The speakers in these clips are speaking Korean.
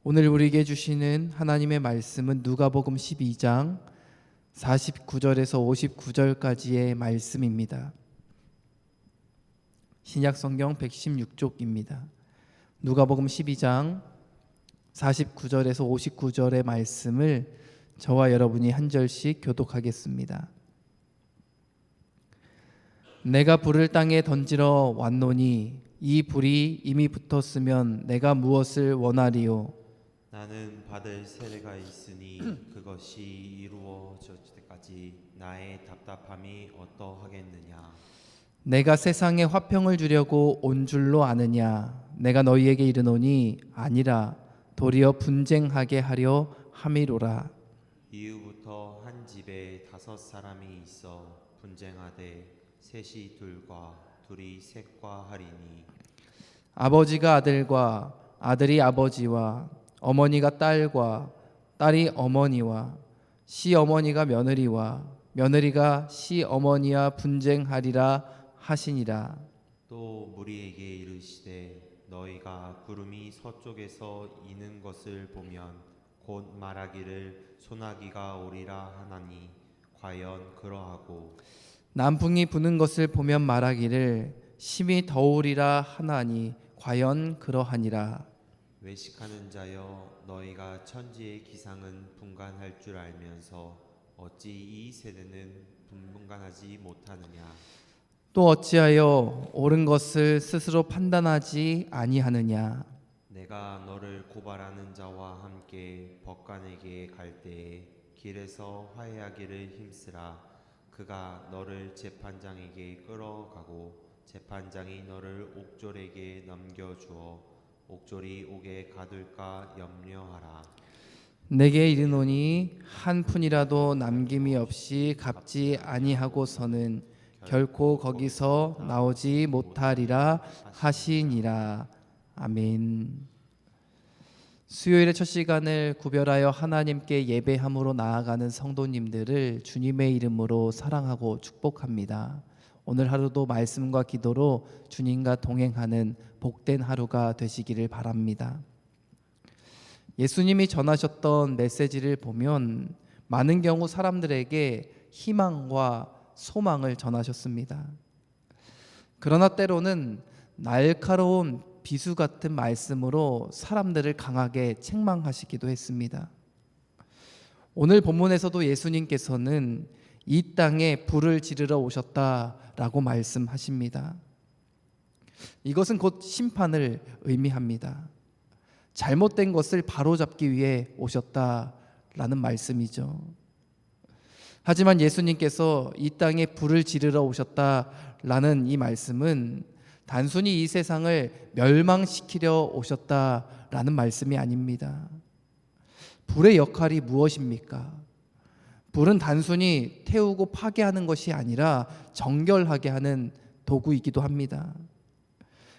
오늘 우리에게 주시는 하나님의 말씀은 누가복음 12장 49절에서 59절까지의 말씀입니다. 신약성경 116쪽입니다. 누가복음 12장 49절에서 59절의 말씀을 저와 여러분이 한 절씩 교독하겠습니다. 내가 불을 땅에 던지러 왔노니 이 불이 이미 붙었으면 내가 무엇을 원하리요? 나는 받을 세례가 있으니 그것이 이루어질 때까지 나의 답답함이 어떠하겠느냐. 내가 세상에 화평을 주려고 온 줄로 아느냐? 내가 너희에게 이르노니 아니라 도리어 분쟁하게 하려 함이로라. 이후부터 한 집에 5 사람이 있어 분쟁하되 셋이 둘과 둘이 셋과 하리니 아버지가 아들과 아들이 아버지와 어머니가 딸과 딸이 어머니와 시어머니가 며느리와 며느리가 시어머니와 분쟁하리라 하시니라. 또 무리에게 이르시되 너희가 구름이 서쪽에서 이는 것을 보면 곧 말하기를 소나기가 오리라 하나니 과연 그러하고 남풍이 부는 것을 보면 말하기를 심히 더우리라 하나니 과연 그러하니라. 외식하는 자여 너희가 천지의 기상은 분간할 줄 알면서 어찌 이 세대는 분간하지 못하느냐. 또 어찌하여 옳은 것을 스스로 판단하지 아니하느냐. 내가 너를 고발하는 자와 함께 법관에게 갈 때에 길에서 화해하기를 힘쓰라. 그가 너를 재판장에게 끌어가고 재판장이 너를 옥졸에게 넘겨주어 옥졸이 옥에 가둘까 염려하라. 내게 이르노니 한 푼이라도 남김이 없이 갚지 아니하고서는 결코 거기서 나오지 못하리라 하시니라. 아멘. 수요일의 첫 시간을 구별하여 하나님께 예배함으로 나아가는 성도님들을 주님의 이름으로 사랑하고 축복합니다. 오늘 하루도 말씀과 기도로 주님과 동행하는 복된 하루가 되시기를 바랍니다. 예수님이 전하셨던 메시지를 보면 많은 경우 사람들에게 희망과 소망을 전하셨습니다. 그러나 때로는 날카로운 비수 같은 말씀으로 사람들을 강하게 책망하시기도 했습니다. 오늘 본문에서도 예수님께서는 이 땅에 불을 지르러 오셨다라고 말씀하십니다. 이것은 곧 심판을 의미합니다. 잘못된 것을 바로잡기 위해 오셨다라는 말씀이죠. 하지만 예수님께서 이 땅에 불을 지르러 오셨다라는 이 말씀은 단순히 이 세상을 멸망시키려 오셨다라는 말씀이 아닙니다. 불의 역할이 무엇입니까? 불은 단순히 태우고 파괴하는 것이 아니라 정결하게 하는 도구이기도 합니다.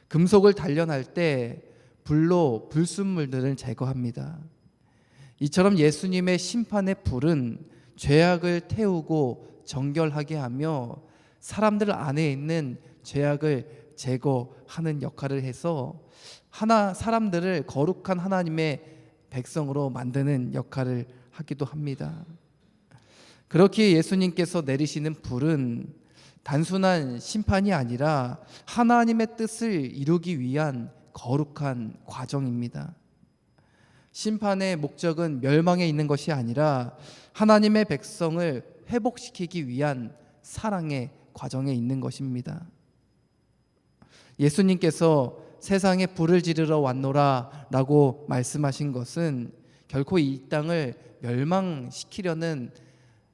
금속을 단련할 때 불로 불순물들을 제거합니다. 이처럼 예수님의 심판의 불은 죄악을 태우고 정결하게 하며 사람들 안에 있는 죄악을 제거하는 역할을 해서 사람들을 거룩한 하나님의 백성으로 만드는 역할을 하기도 합니다. 그렇게 예수님께서 내리시는 불은 단순한 심판이 아니라 하나님의 뜻을 이루기 위한 거룩한 과정입니다. 심판의 목적은 멸망에 있는 것이 아니라 하나님의 백성을 회복시키기 위한 사랑의 과정에 있는 것입니다. 예수님께서 세상에 불을 지르러 왔노라 라고 말씀하신 것은 결코 이 땅을 멸망시키려는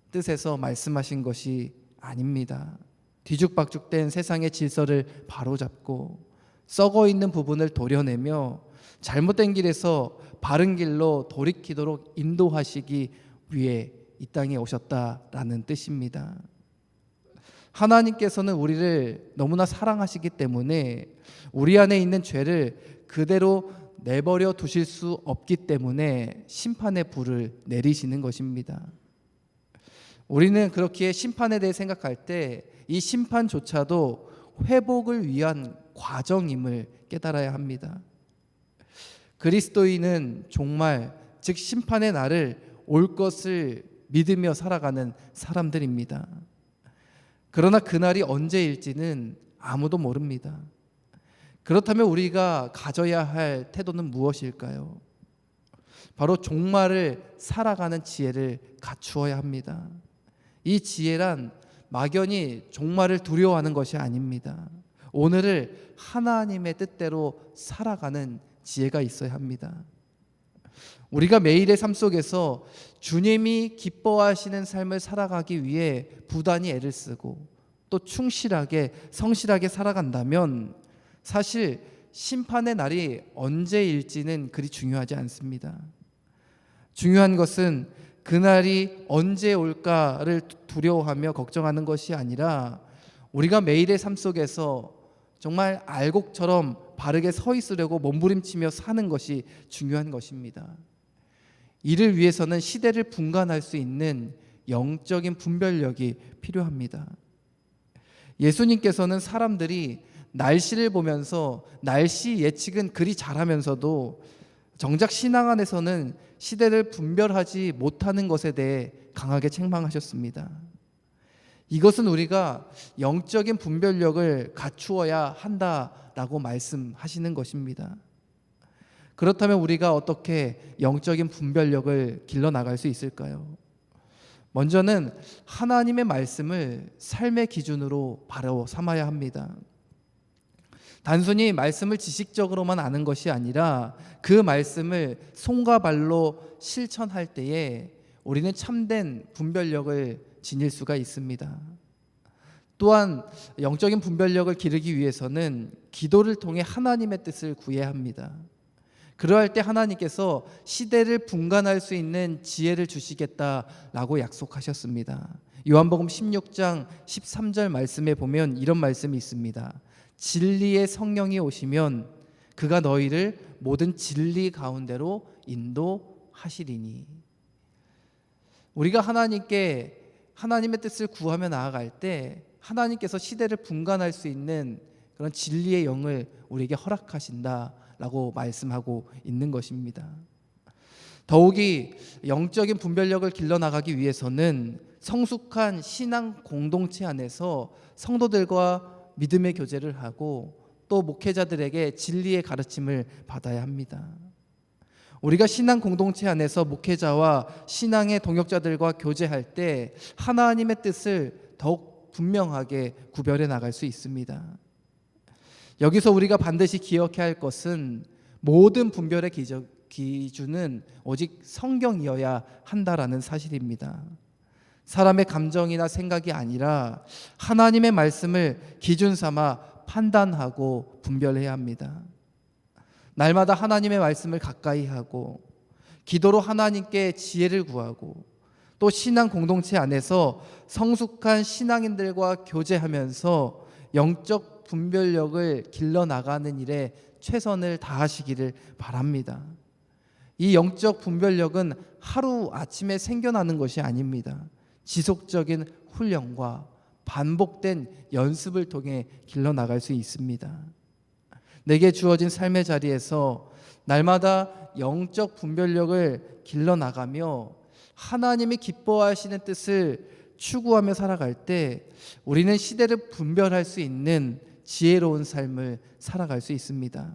뜻에서 말씀하신 것이 아닙니다. 뒤죽박죽된 세상의 질서를 바로잡고 썩어 있는 부분을 도려내며 잘못된 길에서 바른 길로 돌이키도록 인도하시기 위해 이 땅에 오셨다라는 뜻입니다. 하나님께서는 우리를 너무나 사랑하시기 때문에 우리 안에 있는 죄를 그대로 내버려 두실 수 없기 때문에 심판의 불을 내리시는 것입니다. 우리는 그렇기에 심판에 대해 생각할 때 이 심판조차도 회복을 위한 과정임을 깨달아야 합니다. 그리스도인은 종말, 즉 심판의 날을 올 것을 믿으며 살아가는 사람들입니다. 그러나 그날이 언제일지는 아무도 모릅니다. 그렇다면 우리가 가져야 할 태도는 무엇일까요? 바로 종말을 살아가는 지혜를 갖추어야 합니다. 이 지혜란 막연히 종말을 두려워하는 것이 아닙니다. 오늘을 하나님의 뜻대로 살아가는 지혜가 있어야 합니다. 우리가 매일의 삶 속에서 주님이 기뻐하시는 삶을 살아가기 위해 부단히 애를 쓰고 또 충실하게 성실하게 살아간다면 사실 심판의 날이 언제일지는 그리 중요하지 않습니다. 중요한 것은 그날이 언제 올까를 두려워하며 걱정하는 것이 아니라 우리가 매일의 삶 속에서 정말 알곡처럼 바르게 서 있으려고 몸부림치며 사는 것이 중요한 것입니다. 이를 위해서는 시대를 분간할 수 있는 영적인 분별력이 필요합니다. 예수님께서는 사람들이 날씨를 보면서 날씨 예측은 그리 잘하면서도 정작 신앙 안에서는 시대를 분별하지 못하는 것에 대해 강하게 책망하셨습니다. 이것은 우리가 영적인 분별력을 갖추어야 한다라고 말씀하시는 것입니다. 그렇다면 우리가 어떻게 영적인 분별력을 길러나갈 수 있을까요? 먼저는 하나님의 말씀을 삶의 기준으로 바로 삼아야 합니다. 단순히 말씀을 지식적으로만 아는 것이 아니라 그 말씀을 손과 발로 실천할 때에 우리는 참된 분별력을 지닐 수가 있습니다. 또한 영적인 분별력을 기르기 위해서는 기도를 통해 하나님의 뜻을 구해야 합니다. 그러할 때 하나님께서 시대를 분간할 수 있는 지혜를 주시겠다라고 약속하셨습니다. 요한복음 16장 13절 말씀에 보면 이런 말씀이 있습니다. 진리의 성령이 오시면 그가 너희를 모든 진리 가운데로 인도하시리니. 우리가 하나님께 하나님의 뜻을 구하며 나아갈 때 하나님께서 시대를 분간할 수 있는 그런 진리의 영을 우리에게 허락하신다라고 말씀하고 있는 것입니다. 더욱이 영적인 분별력을 길러나가기 위해서는 성숙한 신앙 공동체 안에서 성도들과 믿음의 교제를 하고 또 목회자들에게 진리의 가르침을 받아야 합니다. 우리가 신앙 공동체 안에서 목회자와 신앙의 동역자들과 교제할 때 하나님의 뜻을 더욱 분명하게 구별해 나갈 수 있습니다. 여기서 우리가 반드시 기억해야 할 것은 모든 분별의 기준은 오직 성경이어야 한다라는 사실입니다. 사람의 감정이나 생각이 아니라 하나님의 말씀을 기준 삼아 판단하고 분별해야 합니다. 날마다 하나님의 말씀을 가까이 하고 기도로 하나님께 지혜를 구하고 또 신앙 공동체 안에서 성숙한 신앙인들과 교제하면서 영적 분별력을 길러나가는 일에 최선을 다하시기를 바랍니다. 이 영적 분별력은 하루 아침에 생겨나는 것이 아닙니다. 지속적인 훈련과 반복된 연습을 통해 길러나갈 수 있습니다. 내게 주어진 삶의 자리에서 날마다 영적 분별력을 길러나가며 하나님이 기뻐하시는 뜻을 추구하며 살아갈 때 우리는 시대를 분별할 수 있는 지혜로운 삶을 살아갈 수 있습니다.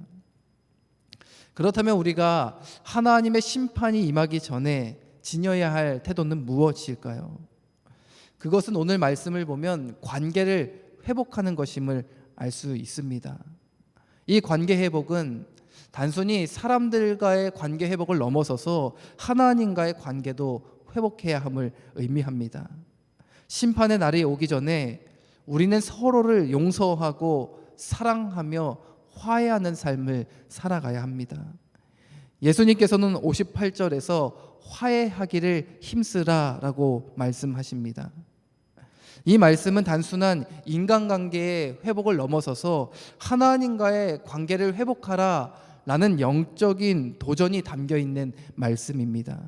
그렇다면 우리가 하나님의 심판이 임하기 전에 지녀야 할 태도는 무엇일까요? 그것은 오늘 말씀을 보면 관계를 회복하는 것임을 알 수 있습니다. 이 관계 회복은 단순히 사람들과의 관계 회복을 넘어서서 하나님과의 관계도 회복해야 함을 의미합니다. 심판의 날이 오기 전에 우리는 서로를 용서하고 사랑하며 화해하는 삶을 살아가야 합니다. 예수님께서는 58절에서 화해하기를 힘쓰라라고 말씀하십니다. 이 말씀은 단순한 인간관계의 회복을 넘어서서 하나님과의 관계를 회복하라라는 영적인 도전이 담겨있는 말씀입니다.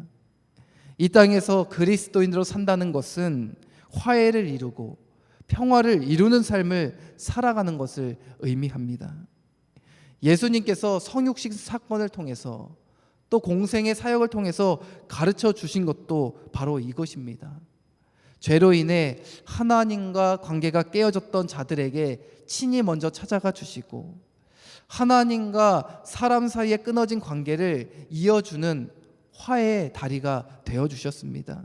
이 땅에서 그리스도인으로 산다는 것은 화해를 이루고 평화를 이루는 삶을 살아가는 것을 의미합니다. 예수님께서 성육식 사건을 통해서 또 공생의 사역을 통해서 가르쳐 주신 것도 바로 이것입니다. 죄로 인해 하나님과 관계가 깨어졌던 자들에게 친히 먼저 찾아가 주시고 하나님과 사람 사이에 끊어진 관계를 이어주는 화해의 다리가 되어 주셨습니다.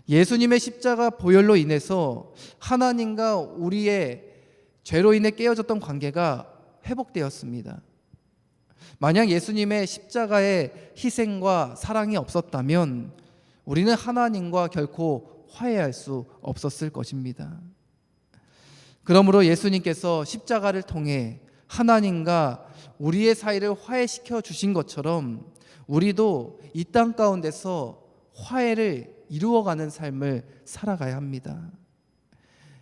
예수님의 십자가 보혈로 인해서 하나님과 우리의 죄로 인해 깨어졌던 관계가 회복되었습니다. 만약 예수님의 십자가의 희생과 사랑이 없었다면 우리는 하나님과 결코 화해할 수 없었을 것입니다. 그러므로 예수님께서 십자가를 통해 하나님과 우리의 사이를 화해시켜 주신 것처럼 우리도 이 땅 가운데서 화해를 이루어가는 삶을 살아가야 합니다.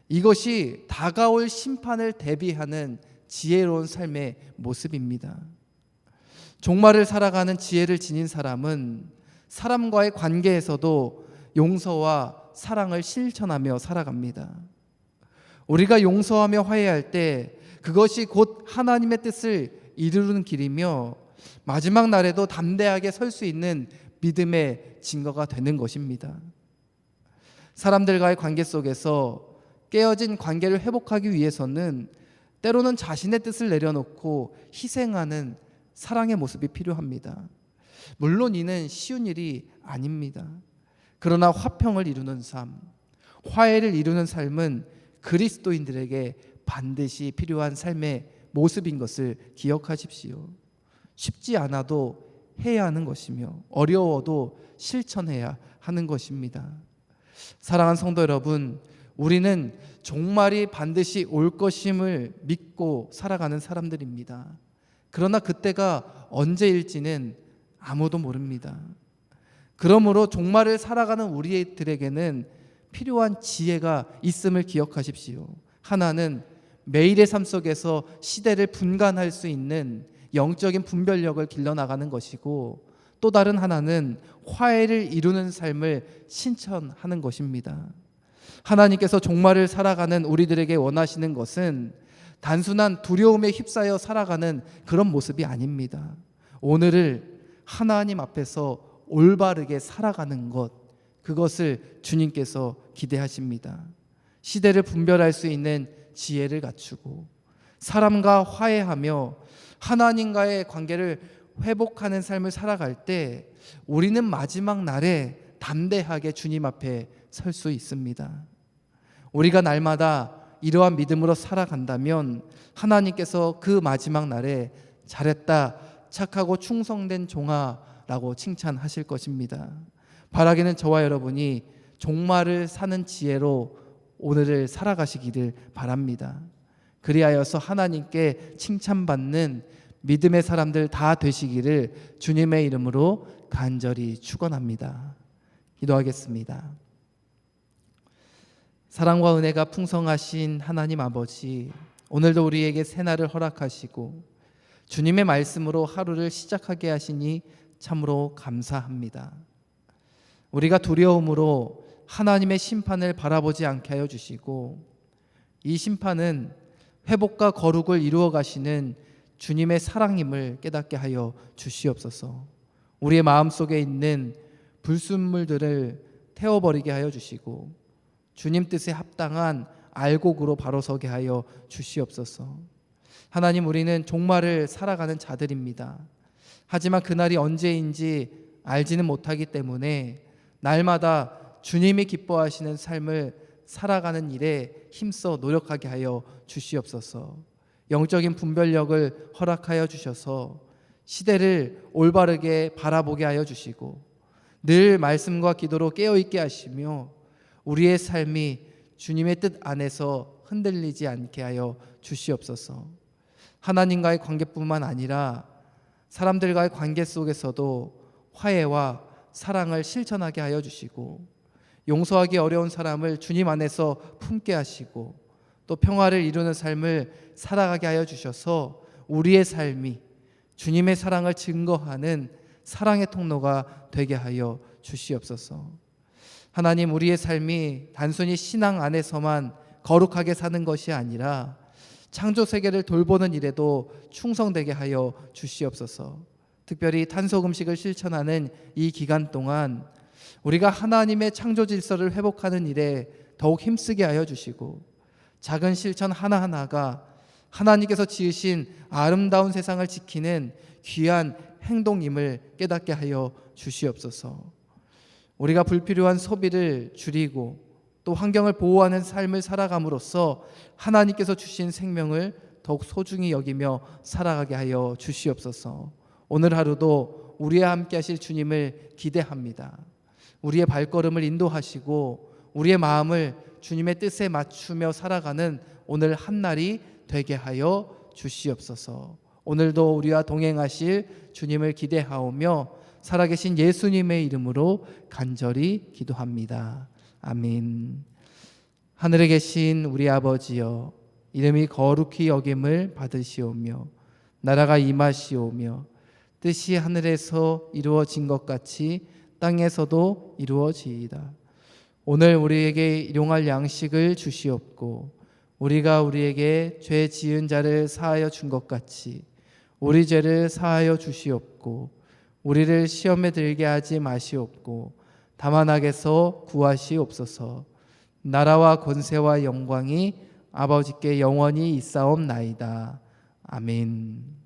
이것이 다가올 심판을 대비하는 지혜로운 삶의 모습입니다. 종말을 살아가는 지혜를 지닌 사람은 사람과의 관계에서도 용서와 사랑을 실천하며 살아갑니다. 우리가 용서하며 화해할 때 그것이 곧 하나님의 뜻을 이루는 길이며 마지막 날에도 담대하게 설 수 있는 믿음의 증거가 되는 것입니다. 사람들과의 관계 속에서 깨어진 관계를 회복하기 위해서는 때로는 자신의 뜻을 내려놓고 희생하는 사랑의 모습이 필요합니다. 물론 이는 쉬운 일이 아닙니다. 그러나 화평을 이루는 삶, 화해를 이루는 삶은 그리스도인들에게 반드시 필요한 삶의 모습인 것을 기억하십시오. 쉽지 않아도 해야 하는 것이며 어려워도 실천해야 하는 것입니다. 사랑하는 성도 여러분, 우리는 종말이 반드시 올 것임을 믿고 살아가는 사람들입니다. 그러나 그때가 언제일지는 아무도 모릅니다. 그러므로 종말을 살아가는 우리들에게는 필요한 지혜가 있음을 기억하십시오. 하나는 매일의 삶 속에서 시대를 분간할 수 있는 영적인 분별력을 길러나가는 것이고, 또 다른 하나는 화해를 이루는 삶을 신천하는 것입니다. 하나님께서 종말을 살아가는 우리들에게 원하시는 것은 단순한 두려움에 휩싸여 살아가는 그런 모습이 아닙니다. 오늘을 하나님 앞에서 올바르게 살아가는 것, 그것을 주님께서 기대하십니다. 시대를 분별할 수 있는 지혜를 갖추고 사람과 화해하며 하나님과의 관계를 회복하는 삶을 살아갈 때 우리는 마지막 날에 담대하게 주님 앞에 설 수 있습니다. 우리가 날마다 이러한 믿음으로 살아간다면 하나님께서 그 마지막 날에 잘했다, 착하고 충성된 종아라고 칭찬하실 것입니다. 바라기는 저와 여러분이 종말을 사는 지혜로 오늘을 살아가시기를 바랍니다. 그리하여서 하나님께 칭찬받는 믿음의 사람들 다 되시기를 주님의 이름으로 간절히 축원합니다. 기도하겠습니다. 사랑과 은혜가 풍성하신 하나님 아버지, 오늘도 우리에게 새날을 허락하시고 주님의 말씀으로 하루를 시작하게 하시니 참으로 감사합니다. 우리가 두려움으로 하나님의 심판을 바라보지 않게 하여 주시고, 이 심판은 회복과 거룩을 이루어 가시는 주님의 사랑임을 깨닫게 하여 주시옵소서. 우리의 마음속에 있는 불순물들을 태워버리게 하여 주시고 주님 뜻에 합당한 알곡으로 바로 서게 하여 주시옵소서. 하나님, 우리는 종말을 살아가는 자들입니다. 하지만 그날이 언제인지 알지는 못하기 때문에 날마다 주님이 기뻐하시는 삶을 살아가는 일에 힘써 노력하게 하여 주시옵소서. 영적인 분별력을 허락하여 주셔서 시대를 올바르게 바라보게 하여 주시고 늘 말씀과 기도로 깨어있게 하시며 우리의 삶이 주님의 뜻 안에서 흔들리지 않게 하여 주시옵소서. 하나님과의 관계뿐만 아니라 사람들과의 관계 속에서도 화해와 사랑을 실천하게 하여 주시고 용서하기 어려운 사람을 주님 안에서 품게 하시고 또 평화를 이루는 삶을 살아가게 하여 주셔서 우리의 삶이 주님의 사랑을 증거하는 사랑의 통로가 되게 하여 주시옵소서. 하나님, 우리의 삶이 단순히 신앙 안에서만 거룩하게 사는 것이 아니라 창조 세계를 돌보는 일에도 충성되게 하여 주시옵소서. 특별히 탄소 음식을 실천하는 이 기간 동안 우리가 하나님의 창조 질서를 회복하는 일에 더욱 힘쓰게 하여 주시고, 작은 실천 하나하나가 하나님께서 지으신 아름다운 세상을 지키는 귀한 행동임을 깨닫게 하여 주시옵소서. 우리가 불필요한 소비를 줄이고 또 환경을 보호하는 삶을 살아감으로써 하나님께서 주신 생명을 더욱 소중히 여기며 살아가게 하여 주시옵소서. 오늘 하루도 우리와 함께 하실 주님을 기대합니다. 우리의 발걸음을 인도하시고 우리의 마음을 주님의 뜻에 맞추며 살아가는 오늘 한날이 되게 하여 주시옵소서. 오늘도 우리와 동행하실 주님을 기대하오며 살아계신 예수님의 이름으로 간절히 기도합니다. 아멘. 하늘에 계신 우리 아버지여, 이름이 거룩히 여김을 받으시오며 나라가 임하시오며 뜻이 하늘에서 이루어진 것 같이 땅에서도 이루어지이다. 오늘 우리에게 일용할 양식을 주시옵고 우리가 우리에게 죄 지은 자를 사하여 준 것 같이 우리 죄를 사하여 주시옵고 우리를 시험에 들게 하지 마시옵고 다만 악에서 구하시옵소서. 나라와 권세와 영광이 아버지께 영원히 있사옵나이다. 아멘.